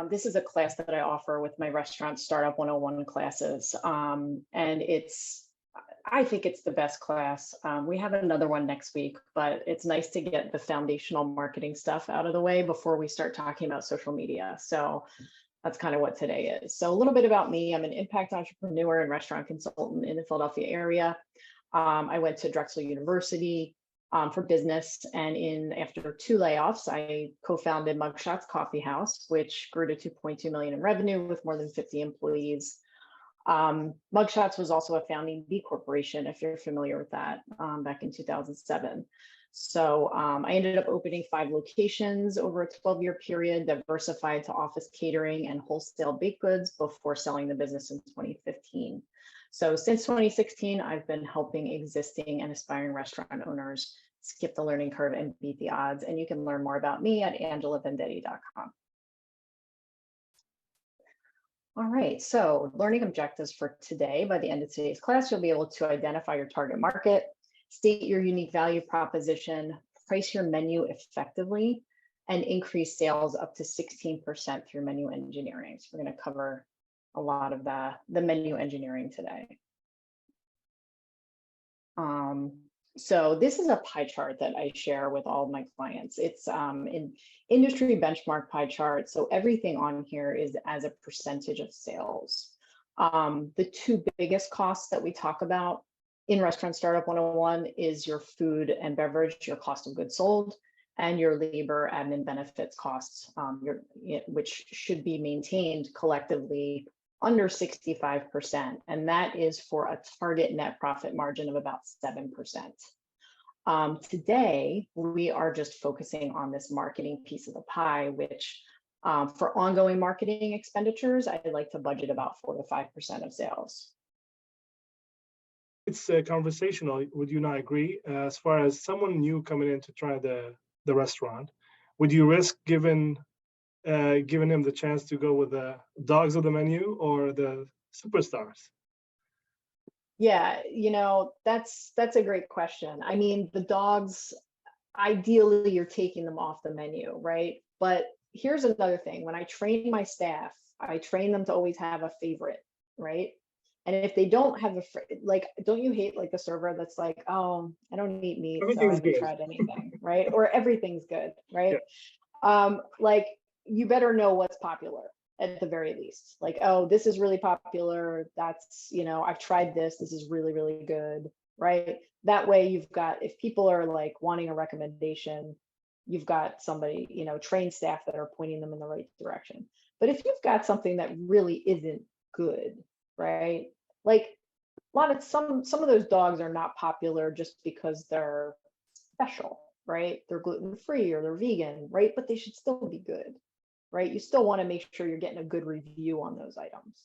This is a class that I offer with my Restaurant Startup 101 classes. And I think it's the best class. We have another one next week, but it's nice to get the foundational marketing stuff out of the way before we start talking about social media. So that's kind of what today is. So a little bit about me. I'm an impact entrepreneur and restaurant consultant in the Philadelphia area. I went to Drexel University for business, and after 2 layoffs, I co-founded Mugshots Coffee House, which grew to 2.2 million in revenue with more than 50 employees. Mugshots was also a founding B Corporation, if you're familiar with that, back in 2007. So I ended up opening 5 locations over a 12-year period, diversified to office catering and wholesale baked goods before selling the business in 2015. So since 2016, I've been helping existing and aspiring restaurant owners skip the learning curve and beat the odds. And you can learn more about me at angelavendetti.com. All right, so learning objectives for today. By the end of today's class, you'll be able to identify your target market, state your unique value proposition, price your menu effectively, and increase sales up to 16% through menu engineering. So we're going to cover a lot of the menu engineering today. So this is a pie chart that I share with all of my clients. It's an industry benchmark pie chart. So everything on here is as a percentage of sales. The 2 biggest costs that we talk about in Restaurant Startup 101 is your food and beverage, your cost of goods sold, and your labor, admin, benefits costs, which should be maintained collectively under 65%, and that is for a target net profit margin of about 7%. Today, we are just focusing on this marketing piece of the pie, which for ongoing marketing expenditures, I'd like to budget about 4 to 5% of sales. It's conversational, would you not agree? As far as someone new coming in to try the restaurant, would you risk giving him the chance to go with the dogs of the menu or the superstars? Yeah, that's a great question. I mean, the dogs, ideally you're taking them off the menu, right? But here's another thing. When I train my staff, I train them to always have a favorite, right? And if they don't have don't you hate like a server that's like, oh, I don't eat meat, so I haven't tried anything, right? Or everything's good, right? Yeah. Like, you better know what's popular at the very least. Like, oh, this is really popular. That's, I've tried this. This is really, really good, right? That way you've got, if people are like wanting a recommendation, you've got somebody, trained staff that are pointing them in the right direction. But if you've got something that really isn't good, right? Like some of those dogs are not popular just because they're special, right? They're gluten-free or they're vegan, right? But they should still be good, right? You still want to make sure you're getting a good review on those items.